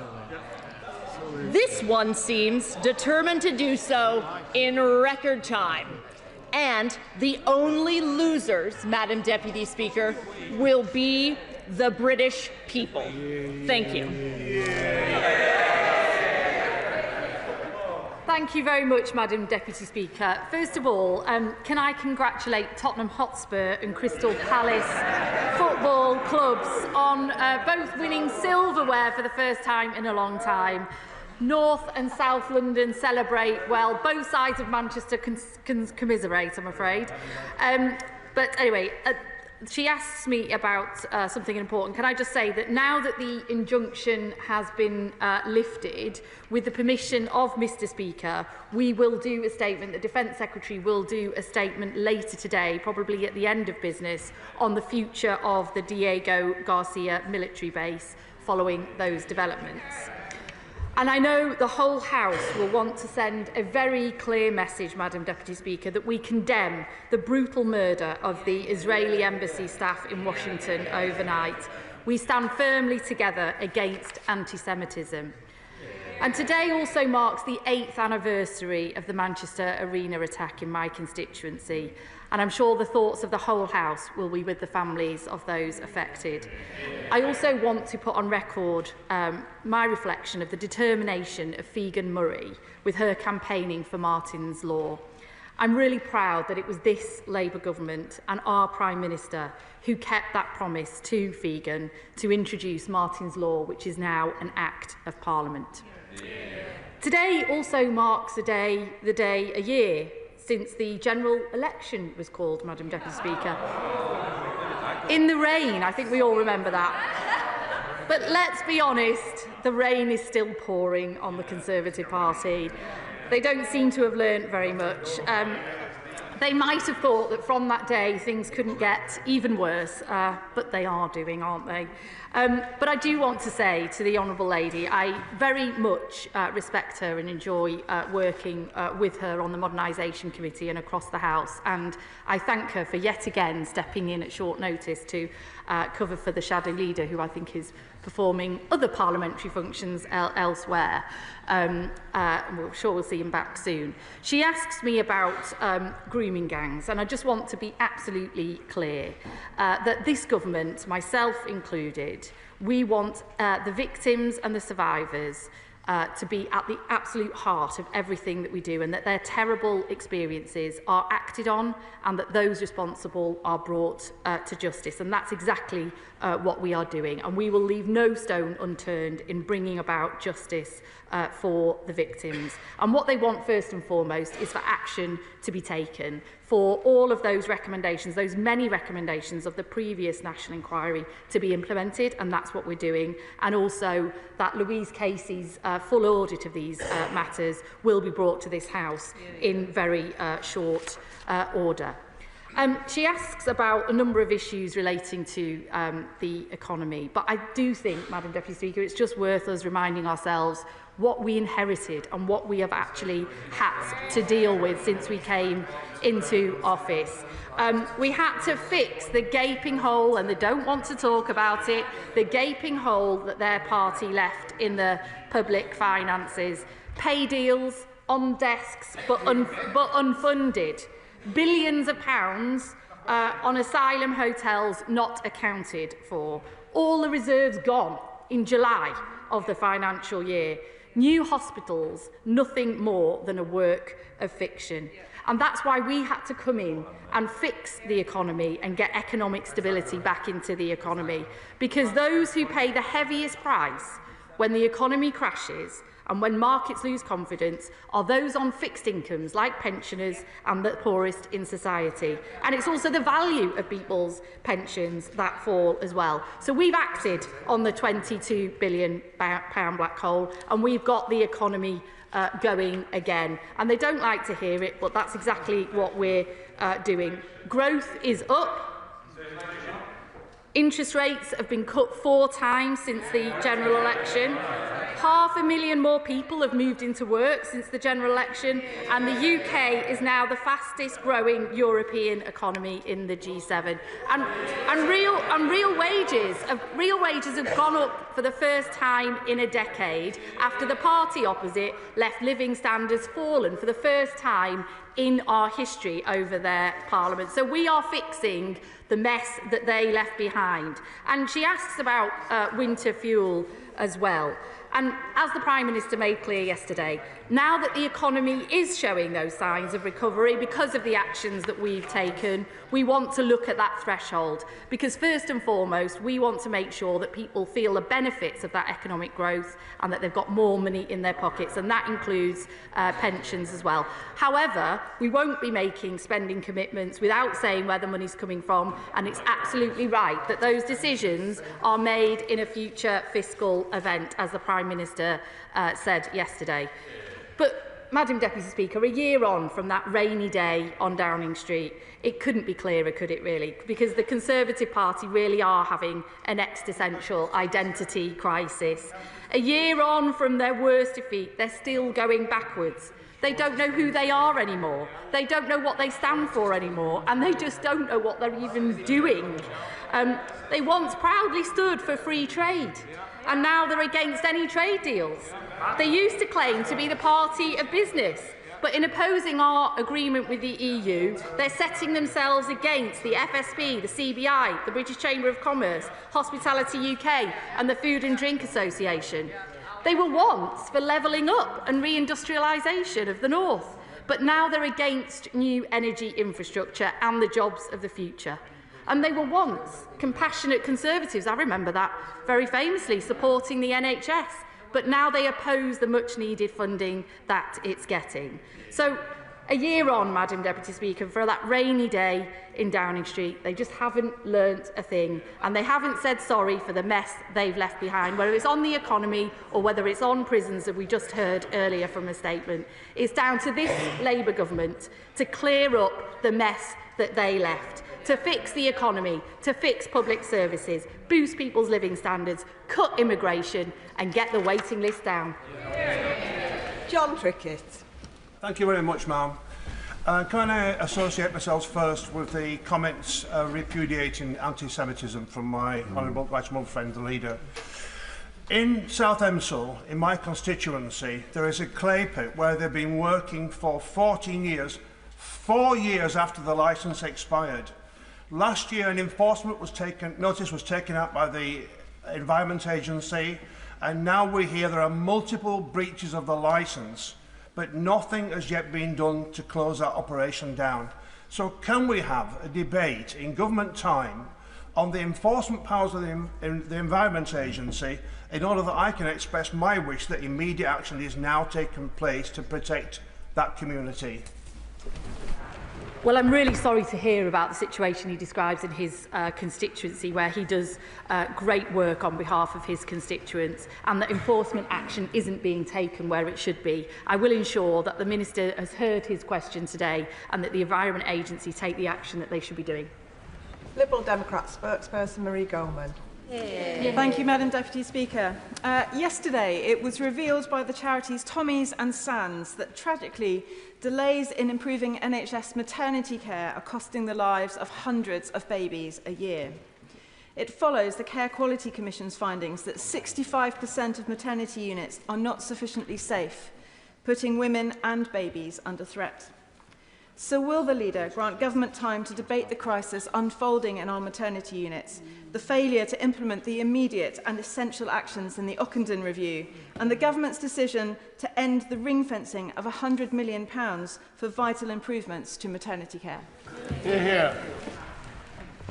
This one seems determined to do so in record time. And the only losers, Madam Deputy Speaker, will be the British people. Thank you. Thank you very much, Madam Deputy Speaker. First of all, can I congratulate Tottenham Hotspur and Crystal Palace football clubs on both winning silverware for the first time in a long time. North and South London celebrate, well, both sides of Manchester commiserate, I'm afraid. But anyway, she asks me about something important. Can I just say that now that the injunction has been lifted, with the permission of Mr Speaker, we will do a statement, the Defence Secretary will do a statement later today, probably at the end of business, on the future of the Diego Garcia military base following those developments. And I know the whole House will want to send a very clear message, Madam Deputy Speaker, that we condemn the brutal murder of the Israeli embassy staff in Washington overnight. We stand firmly together against anti-Semitism. And today also marks the 8th anniversary of the Manchester Arena attack in my constituency, and I'm sure the thoughts of the whole House will be with the families of those affected. I also want to put on record my reflection of the determination of Figan Murray with her campaigning for Martin's Law. I'm really proud that it was this Labour government and our Prime Minister who kept that promise to Figan to introduce Martin's Law, which is now an Act of Parliament. Today also marks the day a year since the general election was called, Madam Deputy Speaker. In the rain, I think we all remember that. But let's be honest, the rain is still pouring on the Conservative Party. They don't seem to have learnt very much. They might have thought that from that day things couldn't get even worse, but they are doing, aren't they? But I do want to say to the Honourable Lady, I very much respect her and enjoy working with her on the Modernisation Committee and across the House, and I thank her for yet again stepping in at short notice to cover for the Shadow Leader, who I think is performing other parliamentary functions elsewhere. We're sure we'll see him back soon. She asks me about grooming gangs, and I just want to be absolutely clear that this government, myself included, we want the victims and the survivors to be at the absolute heart of everything that we do, and that their terrible experiences are acted on and that those responsible are brought to justice. And that's exactly what we are doing, and we will leave no stone unturned in bringing about justice for the victims. And what they want first and foremost is for action to be taken for all of those recommendations, those many recommendations of the previous National Inquiry to be implemented, and that's what we're doing. And also that Louise Casey's full audit of these matters will be brought to this House in very short order. She asks about a number of issues relating to the economy, but I do think, Madam Deputy Speaker, it's just worth us reminding ourselves what we inherited and what we have actually had to deal with since we came into office. We had to fix the gaping hole, and they don't want to talk about it, the gaping hole that their party left in the public finances. Pay deals on desks but unfunded. Billions of pounds on asylum hotels not accounted for. All the reserves gone in July of the financial year. New hospitals, nothing more than a work of fiction. And that's why we had to come in and fix the economy and get economic stability back into the economy. Because those who pay the heaviest price when the economy crashes and when markets lose confidence are those on fixed incomes, like pensioners and the poorest in society. And it's also the value of people's pensions that fall as well. So we've acted on the £22 billion black hole, and we've got the economy going again. And they don't like to hear it, but that's exactly what we're doing. Growth is up. Interest rates have been cut 4 times since the general election. 500,000 more people have moved into work since the general election, and the UK is now the fastest growing European economy in the G7. And real wages have gone up for the first time in a decade after the party opposite left living standards fallen for the first time in our history over their Parliament. So we are fixing the mess that they left behind. And she asks about winter fuel as well. And as the Prime Minister made clear yesterday, now that the economy is showing those signs of recovery because of the actions that we've taken, we want to look at that threshold, because first and foremost, we want to make sure that people feel the benefits of that economic growth and that they've got more money in their pockets, and that includes pensions as well. However, we won't be making spending commitments without saying where the money's coming from, and it's absolutely right that those decisions are made in a future fiscal event, as the Prime Minister said yesterday. But, Madam Deputy Speaker, a year on from that rainy day on Downing Street, it couldn't be clearer, could it really? Because the Conservative Party really are having an existential identity crisis. A year on from their worst defeat, they're still going backwards. They don't know who they are anymore. They don't know what they stand for anymore, and they just don't know what they're even doing. They once proudly stood for free trade, and now they're against any trade deals. They used to claim to be the party of business, but in opposing our agreement with the EU, they're setting themselves against the FSB, the CBI, the British Chamber of Commerce, Hospitality UK and the Food and Drink Association. They were once for levelling up and reindustrialisation of the North, but now they're against new energy infrastructure and the jobs of the future. And they were once compassionate Conservatives, I remember that very famously, supporting the NHS, but now they oppose the much-needed funding that it's getting. So, a year on, Madam Deputy Speaker, for that rainy day in Downing Street, they just haven't learnt a thing, and they haven't said sorry for the mess they've left behind, whether it's on the economy or whether it's on prisons, that we just heard earlier from a statement. It's down to this Labour government to clear up the mess that they left, to fix the economy, to fix public services, boost people's living standards, cut immigration and get the waiting list down. John Trickett. Thank you very much, ma'am. Can I associate myself first with the comments repudiating anti-Semitism from my honourable right friend, the leader. In South Emsall, in my constituency, there is a clay pit where they've been working for 14 years, 4 years after the licence expired. Last year, an enforcement notice was taken out by the Environment Agency, and now we hear there are multiple breaches of the licence, but nothing has yet been done to close that operation down. So can we have a debate in government time on the enforcement powers of the Environment Agency in order that I can express my wish that immediate action is now taking place to protect that community? Well, I'm really sorry to hear about the situation he describes in his constituency, where he does great work on behalf of his constituents, and that enforcement action isn't being taken where it should be. I will ensure that the Minister has heard his question today and that the Environment Agency take the action that they should be doing. Liberal Democrat spokesperson Marie Goldman. Thank you, Madam Deputy Speaker. Yesterday, it was revealed by the charities Tommy's and Sands that, tragically, delays in improving NHS maternity care are costing the lives of hundreds of babies a year. It follows the Care Quality Commission's findings that 65% of maternity units are not sufficiently safe, putting women and babies under threat. So will the leader grant government time to debate the crisis unfolding in our maternity units, the failure to implement the immediate and essential actions in the Ockenden review, and the government's decision to end the ring-fencing of £100 million for vital improvements to maternity care?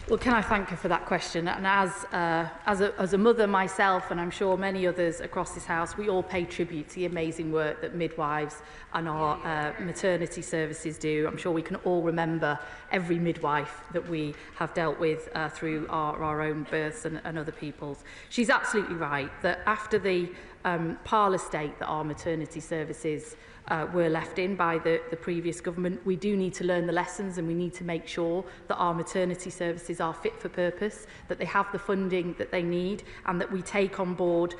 Well, can I thank her for that question? And as a mother myself, and I'm sure many others across this House, we all pay tribute to the amazing work that midwives and our maternity services do. I'm sure we can all remember every midwife that we have dealt with through our own births and other people's. She's absolutely right that after the parlour state that our maternity services were left in by the previous government, we do need to learn the lessons, and we need to make sure that our maternity services are fit for purpose, that they have the funding that they need, and that we take on board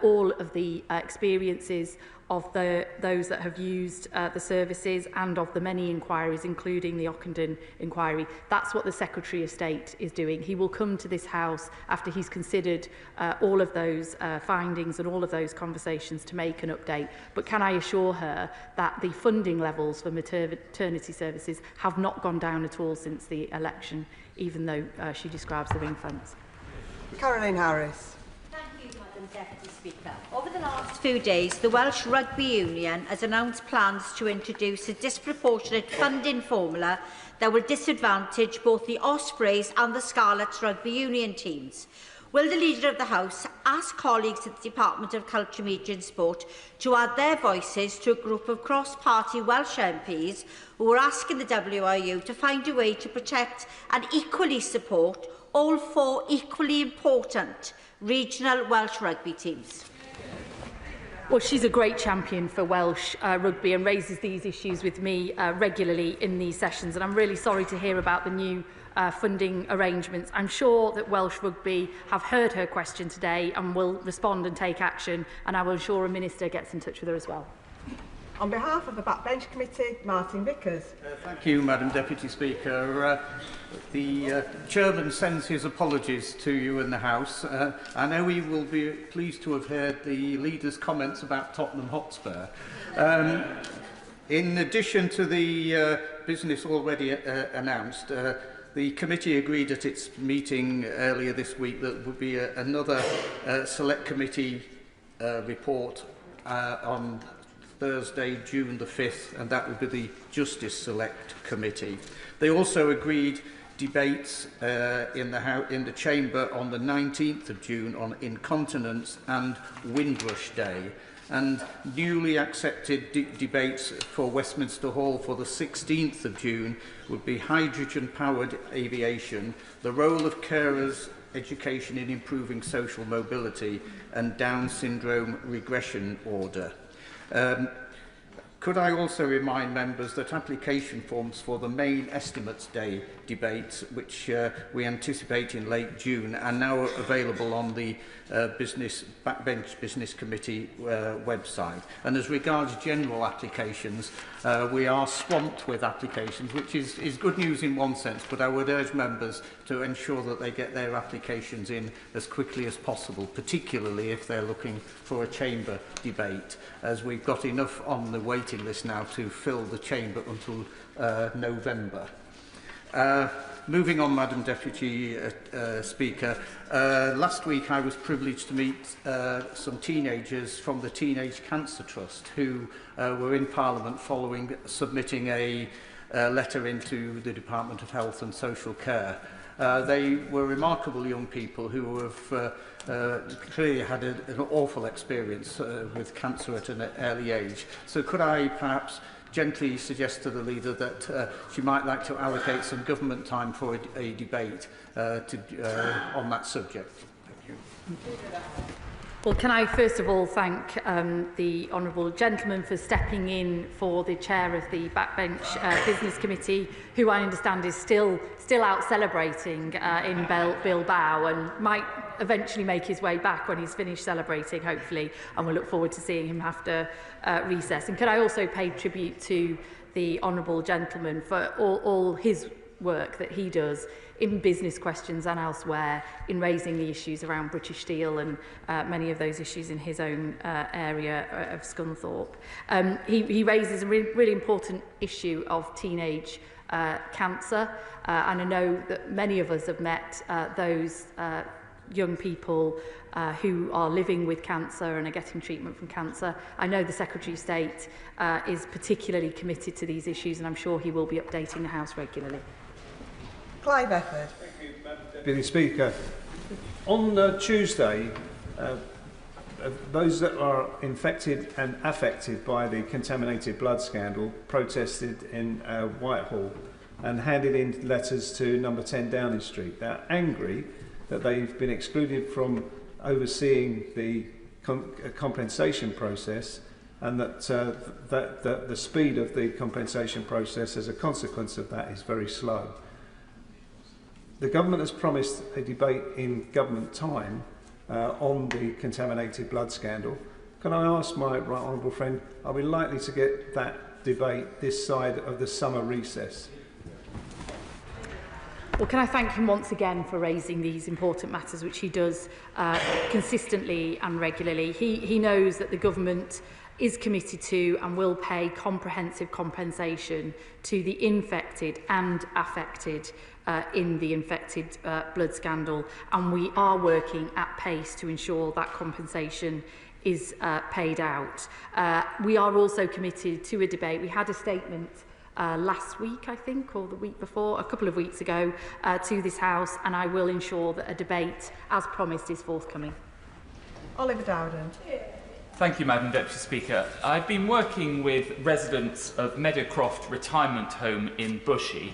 all of the experiences, of those that have used the services and of the many inquiries, including the Ockenden inquiry. That's what the Secretary of State is doing. He will come to this House after he's considered all of those findings and all of those conversations to make an update. But can I assure her that the funding levels for maternity services have not gone down at all since the election, even though she describes the ring fence? Caroline Harris. Madam Deputy Speaker. Over the last few days, the Welsh Rugby Union has announced plans to introduce a disproportionate funding formula that will disadvantage both the Ospreys and the Scarlets Rugby Union teams. Will the Leader of the House ask colleagues at the Department of Culture, Media and Sport to add their voices to a group of cross-party Welsh MPs who are asking the WRU to find a way to protect and equally support all four equally important regional Welsh rugby teams? Well, she's a great champion for Welsh rugby and raises these issues with me regularly in these sessions, and I'm really sorry to hear about the new funding arrangements. I'm sure that Welsh Rugby have heard her question today and will respond and take action, and I will ensure a minister gets in touch with her as well. On behalf of the Backbench Committee, Martin Vickers. Thank you, Madam Deputy Speaker. The Chairman sends his apologies to you in the House. I know he will be pleased to have heard the Leader's comments about Tottenham Hotspur. In addition to the business already announced, the committee agreed at its meeting earlier this week that there would be another select committee report on Thursday, June the 5th, and that will be the Justice Select Committee. They also agreed debates in the Chamber on the 19th of June on incontinence and Windrush Day, and newly accepted debates for Westminster Hall for the 16th of June would be hydrogen-powered aviation, the role of carers, education in improving social mobility, and Down syndrome regression order. Could I also remind members that application forms for the main Estimates Day debates, which we anticipate in late June, are now available on the Backbench Business Committee website. And as regards general applications, we are swamped with applications, which is good news in one sense, but I would urge members to ensure that they get their applications in as quickly as possible, particularly if they're looking for a chamber debate, as we've got enough on the waiting list now to fill the chamber until November. Moving on, Madam Deputy Speaker, last week I was privileged to meet some teenagers from the Teenage Cancer Trust who were in Parliament following submitting a letter into the Department of Health and Social Care. They were remarkable young people who have clearly had an awful experience with cancer at an early age. So could I perhaps gently suggest to the Leader that she might like to allocate some government time for a debate on that subject? Thank you. Well, can I first of all thank the Honourable Gentleman for stepping in for the Chair of the Backbench Business Committee, who I understand is still out celebrating in Bilbao and might eventually make his way back when he's finished celebrating, hopefully, and we'll look forward to seeing him after recess. And could I also pay tribute to the Honourable Gentleman for all his work that he does in business questions and elsewhere in raising the issues around British Steel and many of those issues in his own area of Scunthorpe. He raises a really important issue of teenage cancer, and I know that many of us have met those young people who are living with cancer and are getting treatment from cancer. I know the Secretary of State is particularly committed to these issues, and I'm sure he will be updating the House regularly. Clive Efford. Thank you, Madam Deputy Speaker. On Tuesday, those that are infected and affected by the contaminated blood scandal protested in Whitehall and handed in letters to number 10 Downing Street. They're angry that they've been excluded from overseeing the compensation process, and that the speed of the compensation process as a consequence of that is very slow. The government has promised a debate in government time on the contaminated blood scandal, Can I ask my right honourable friend, are we likely to get that debate this side of the summer recess? Well, can I thank him once again for raising these important matters, which he does consistently and regularly. He knows that the government is committed to and will pay comprehensive compensation to the infected and affected in the infected blood scandal, and we are working at pace to ensure that compensation is paid out. We are also committed to a debate. We had a statement last week, I think, or the week before, a couple of weeks ago, to this House, and I will ensure that a debate, as promised, is forthcoming. Oliver Dowden. Thank you, Madam Deputy Speaker. I've been working with residents of Meadowcroft Retirement Home in Bushey.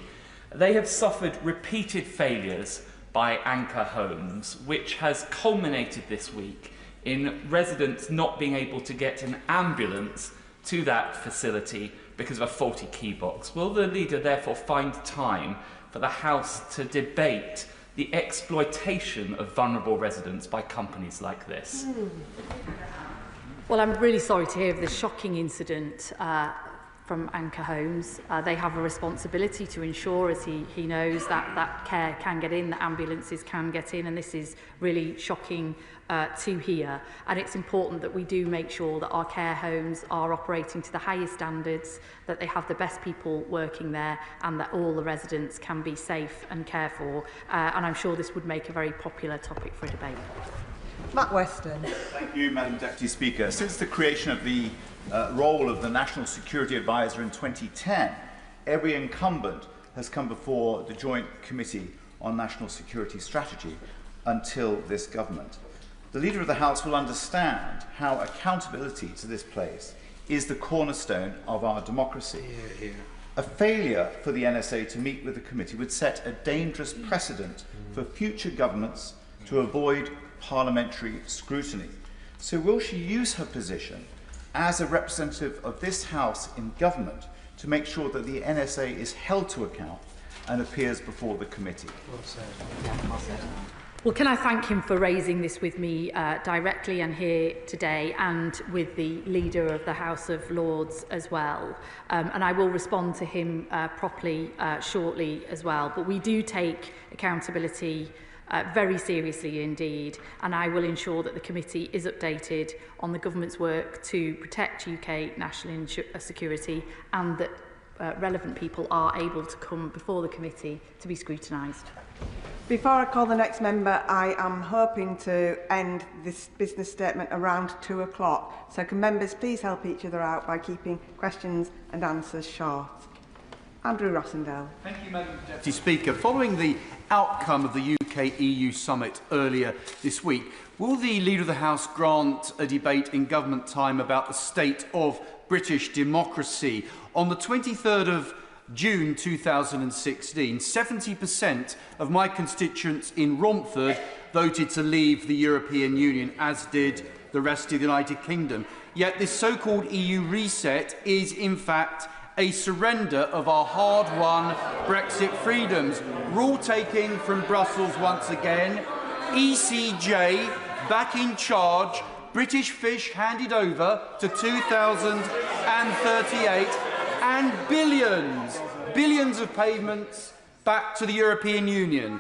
They have suffered repeated failures by Anchor Homes, which has culminated this week in residents not being able to get an ambulance to that facility because of a faulty key box. Will the leader therefore find time for the House to debate the exploitation of vulnerable residents by companies like this? Well, I'm really sorry to hear of this shocking incident from Anchor Homes. They have a responsibility to ensure, as he knows, that care can get in, that ambulances can get in, and this is really shocking to hear. And it's important that we do make sure that our care homes are operating to the highest standards, that they have the best people working there, and that all the residents can be safe and cared for. And I'm sure this would make a very popular topic for a debate. Matt Weston. Thank you, Madam Deputy Speaker. Since the creation of the role of the National Security Advisor in 2010, every incumbent has come before the Joint Committee on National Security Strategy until this government. The Leader of the House will understand how accountability to this place is the cornerstone of our democracy. A failure for the NSA to meet with the committee would set a dangerous precedent for future governments to avoid parliamentary scrutiny. So will she use her position as a representative of this House in government to make sure that the NSA is held to account and appears before the committee? Well, can I thank him for raising this with me directly and here today, and with the Leader of the House of Lords as well. And I will respond to him properly shortly as well. But we do take accountability very seriously indeed, and I will ensure that the committee is updated on the government's work to protect UK national security, and that relevant people are able to come before the committee to be scrutinised. Before I call the next member, I am hoping to end this business statement around 2 o'clock. So can members please help each other out by keeping questions and answers short. Andrew Rossendale. Thank you, Madam Deputy Speaker. Following the outcome of the UK-EU summit earlier this week, will the Leader of the House grant a debate in government time about the state of British democracy? On the 23rd of June 2016, 70% of my constituents in Romford voted to leave the European Union, as did the rest of the United Kingdom. Yet this so-called EU reset is, in fact, a surrender of our hard-won Brexit freedoms. Rule-taking from Brussels once again, ECJ back in charge, British fish handed over to 2038, and billions of payments back to the European Union.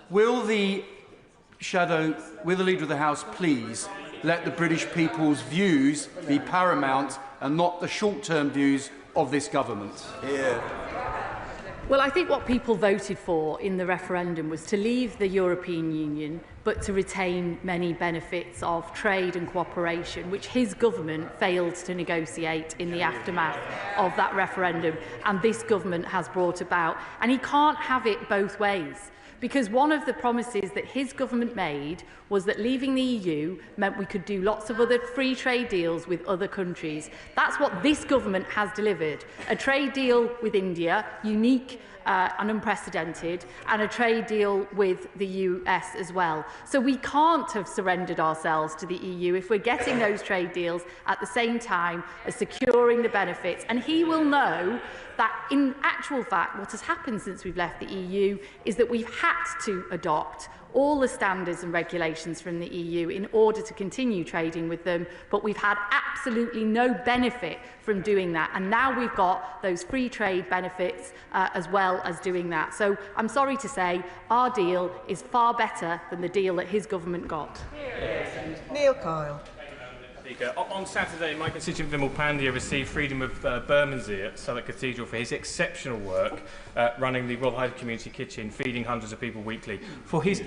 Will the Leader of the House please let the British people's views be paramount and not the short-term views of this government? Well, I think what people voted for in the referendum was to leave the European Union, but to retain many benefits of trade and cooperation, which his government failed to negotiate in the aftermath of that referendum, and this government has brought about. And he can't have it both ways, because one of the promises that his government made was that leaving the EU meant we could do lots of other free trade deals with other countries. That's what this government has delivered. A trade deal with India, unique and unprecedented, and a trade deal with the US as well. So we can't have surrendered ourselves to the EU if we're getting those trade deals at the same time as securing the benefits. And he will know that in actual fact what has happened since we've left the EU is that we've had to adopt all the standards and regulations from the EU in order to continue trading with them, but we've had absolutely no benefit from doing that. And now we've got those free trade benefits as well as doing that. So I'm sorry to say our deal is far better than the deal that his government got. Neil Kyle. Speaker. On Saturday, my constituent Vimal Pandya received Freedom of Bermondsey at Southwark Cathedral for his exceptional work running the Royal Hyde Community Kitchen, feeding hundreds of people weekly. For his